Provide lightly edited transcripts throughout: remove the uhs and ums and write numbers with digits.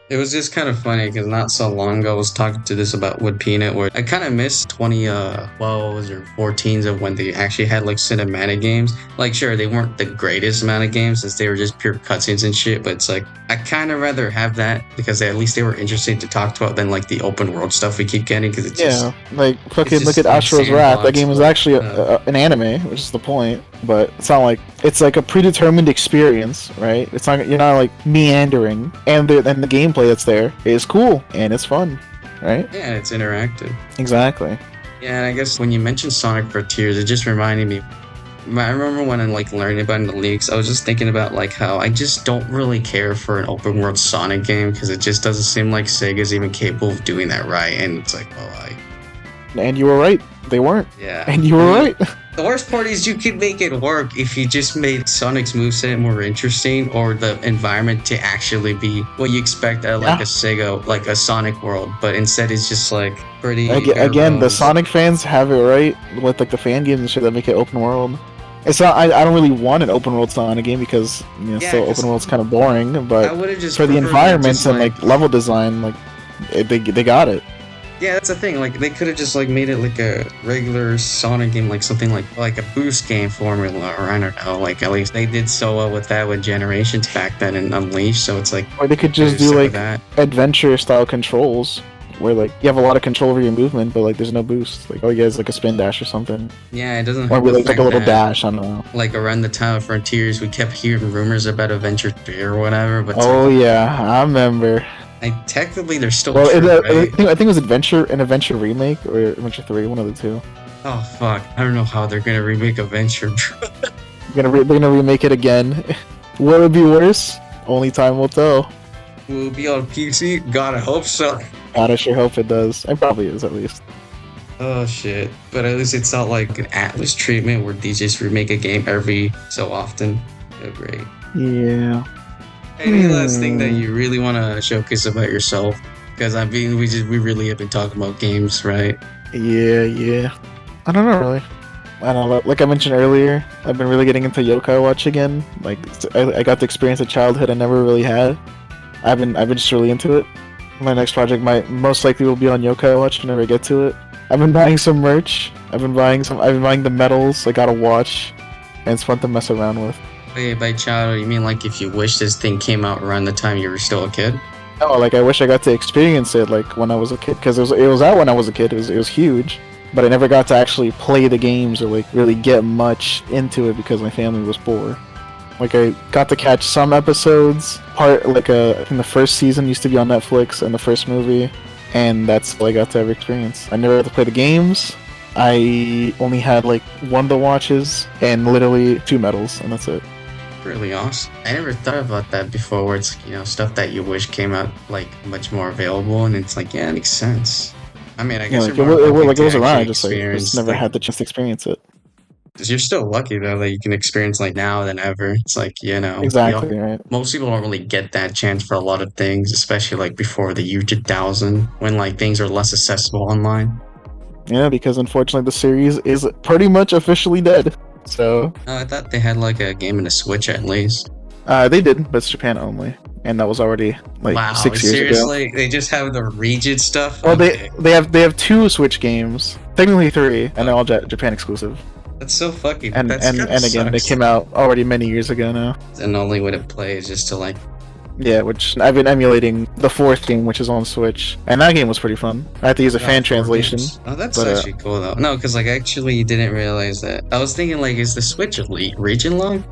It was just kind of funny because not so long ago I was talking to this about Wood Peanut where I kind of missed 2012s or 14s of when they actually had like cinematic games. Like sure, they weren't the greatest amount of games since they were just pure cutscenes and shit, but it's like I kind of rather have that because at least they were interesting to talk about than like the open world stuff we keep getting because it's just like fucking look just at like Astro's Wrath. That sandbox, game was but, actually an anime, which is the point. But it's not like it's like a predetermined experience, right? It's not you're not like meandering, and the gameplay that's there is cool and it's fun, right? yeah, it's interactive. Exactly. Yeah, and I guess when you mentioned Sonic Frontiers, it just reminded me. I remember when I like learning about it in the leaks, I was just thinking about like how I just don't really care for an open world Sonic game because it just doesn't seem like Sega's even capable of doing that right. And it's like, And you were right. They weren't. yeah. And you were right. The worst part is you could make it work if you just made Sonic's moveset more interesting or the environment to actually be what you expect out of like a Sega, like a Sonic world. But instead it's just like pretty... Again, the Sonic fans have it right with like the fan games and shit that make it open world. It's not. I don't really want an open world Sonic game because so open world's kind of boring. But for the environments and like level design, like they got it. Yeah, that's the thing. Like they could have just like made it like a regular Sonic game, like something like a boost game formula, or I don't know. Like at least they did so well with that with Generations back then and Unleashed. So it's like, or they could just do like adventure style controls. Where like you have a lot of control over your movement, but like there's no boost. Like you guys like a spin dash or something. Yeah, it doesn't. Or like a little dash. I don't know. Like around the time of Frontiers, we kept hearing rumors about Adventure 3 or whatever. But I remember. Technically, they're still. Well, true, right? I think it was an Adventure remake or Adventure 3, one of the two. Oh fuck! I don't know how they're gonna remake Adventure. they're gonna remake it again. Will it be worse? Only time will tell. Will it be on PC? God, I hope so. God, I sure hope it does. It probably is, at least. Oh shit. But at least it's not like an Atlas treatment where they just remake a game every so often. Oh, great. Yeah. Any last thing that you really want to showcase about yourself? Because I mean, we really have been talking about games, right? Yeah. I don't know, really. I don't know. Like I mentioned earlier, I've been really getting into Yokai Watch again. Like, I got to experience a childhood I never really had. I've been just really into it. My next project might most likely will be on Yokai Watch whenever I get to it. I've been buying some merch. I've been buying the medals. I got a watch, and it's fun to mess around with. Wait, by child, you mean like if you wish this thing came out around the time you were still a kid? No, like I wish I got to experience it like when I was a kid, because it was out when I was a kid. It was huge, but I never got to actually play the games or like really get much into it because my family was poor. Like I got to catch some episodes. I think the first season used to be on Netflix and the first movie, and that's all I got to ever experience. I never got to play the games. I only had like one of the watches and literally 2 medals, and that's it. Really awesome. I never thought about that before, where it's stuff that you wish came out like much more available, and it's like it makes sense. I mean, I guess it was around. I just never had the chance to experience it. Because you're still lucky though that you can experience like now than ever. It's like exactly right. Most people don't really get that chance for a lot of things, especially like before the year 2000 when like things are less accessible online. Yeah, because unfortunately the series is pretty much officially dead. So I thought they had like a game in the Switch at least. They did, but it's Japan only, and that was already like 6 years seriously? ago. They just have the region stuff. Well, okay. they have 2 Switch games, technically 3, and they're all Japan exclusive. That's so fucking. And again, sucks. They came out already many years ago now. And the only way to play is just to like. Yeah, which I've been emulating the 4th game, which is on Switch, and that game was pretty fun. I had to use a fan translation. Oh, that's actually cool though. No, because like I actually didn't realize that. I was thinking like, is the Switch region locked?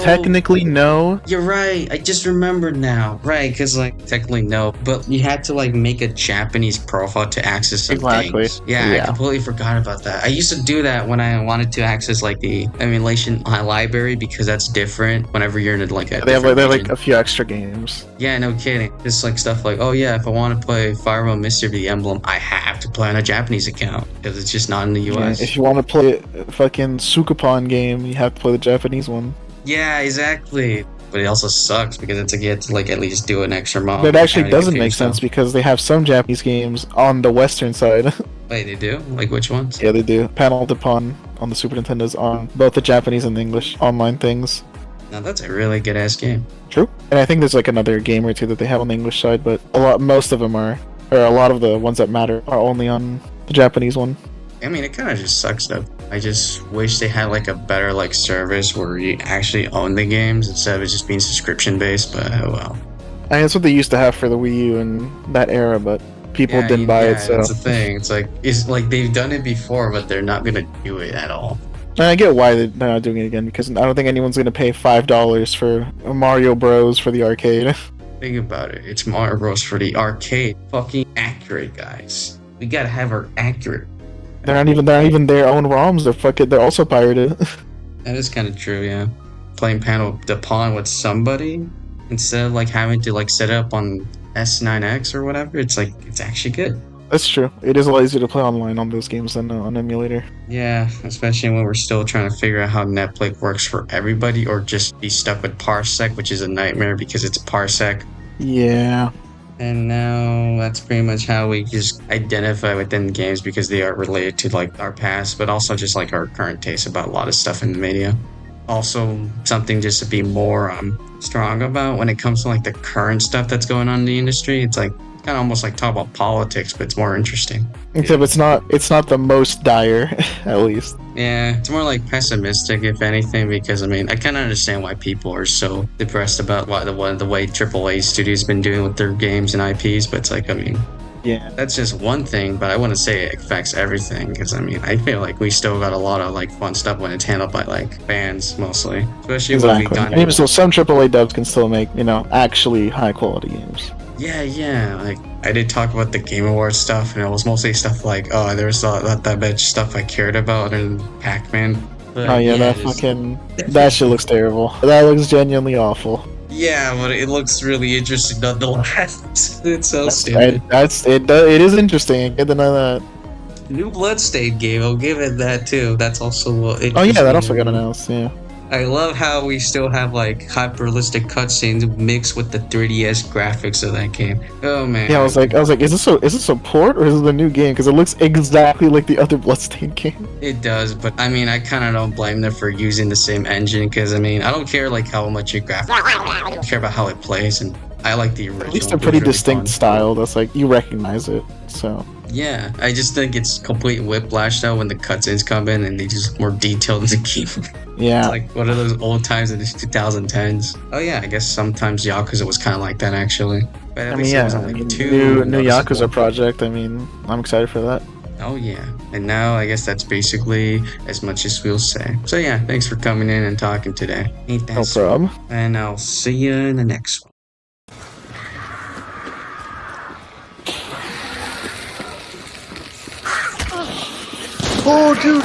Technically, no. You're right. I just remembered now. Right, because like technically no, but you had to like make a Japanese profile to access some things. Yeah, I completely forgot about that. I used to do that when I wanted to access like the emulation library because that's different whenever you're in like a. They have like a few extra games. Yeah, no kidding. Just like stuff like, oh yeah, if I want to play Fire Emblem Mystery of the Emblem, I have to play on a Japanese account because it's just not in the US. Yeah, if you want to play a fucking Sukapon game, you have to play the Japanese one. Yeah, exactly. But it also sucks because it's like you have to like at least do an extra month. But it actually doesn't make sense because they have some Japanese games on the Western side. Wait, they do? Like which ones? Yeah, they do. Panel de Pon on the Super Nintendo's on both the Japanese and the English online things. Now that's a really good ass game. True. And I think there's like another game or two that they have on the English side, but most of them are, or a lot of the ones that matter are only on the Japanese one. I mean, it kind of just sucks though. I just wish they had like a better like service where you actually own the games instead of it just being subscription based. But oh well. I mean, that's what they used to have for the Wii U in that era, but people didn't buy it. So that's the thing. It's like they've done it before, but they're not gonna do it at all. and I get why they're not doing it again, because I don't think anyone's gonna pay $5 for Mario Bros for the arcade. Think about it. It's Mario Bros for the arcade. Fucking accurate, guys. We gotta have her accurate. They're not even their own ROMs. They're also pirated. That is kind of true, yeah. Playing Panel de Pon with somebody instead of like having to like set it up on S9X or whatever, it's actually good. That's true. It is a lot easier to play online on those games than on emulator. Yeah, especially when we're still trying to figure out how Netflix works for everybody, or just be stuck with Parsec, which is a nightmare because it's a Parsec. Yeah. And now that's pretty much how we just identify within games, because they are related to like our past, but also just like our current taste about a lot of stuff in the media. Also, something just to be more strong about when it comes to like the current stuff that's going on in the industry. It's like kind of almost like talk about politics, but it's more interesting. Except it's not the most dire, at least. Yeah, it's more like pessimistic, if anything, because I mean, I kind of understand why people are so depressed about the way AAA studios been doing with their games and IPs, but it's like, I mean, yeah, that's just one thing, but I wouldn't say it affects everything, because I mean, I feel like we still got a lot of like fun stuff when it's handled by like fans mostly, especially when we've done. And even still, some AAA devs can still make actually high quality games. Yeah, like I did talk about the Game Awards stuff, and it was mostly stuff like, oh, there's not that much stuff I cared about other than Pac-Man. But, oh yeah, that shit looks terrible. That looks genuinely awful. Yeah, but it looks really interesting nonetheless. It's so stupid. It is interesting. I can't deny that. New Bloodstained game, I'll give it that too. That's also oh yeah, that also got announced. Yeah. I love how we still have like hyper-realistic cutscenes mixed with the 3DS graphics of that game. Oh man. Yeah, I was like, is this a port or is it a new game? Because it looks exactly like the other Bloodstained game. It does, but I mean, I kind of don't blame them for using the same engine, because I mean, I don't care like how much you graphics. I care about how it plays, and I like the original. At least a pretty distinct style that's like you recognize it. So. Yeah, I just think it's complete whiplash though when the cutscenes come in and they just look more detailed in the game. Yeah. It's like what are those old times in the 2010s? Oh yeah, I guess sometimes Yakuza was kind of like that actually. But at least it was only new Yakuza project. I mean, I'm excited for that. Oh yeah, and now I guess that's basically as much as we'll say. So yeah, thanks for coming in and talking today. Ain't that no problem. And I'll see you in the next one. Oh, dude!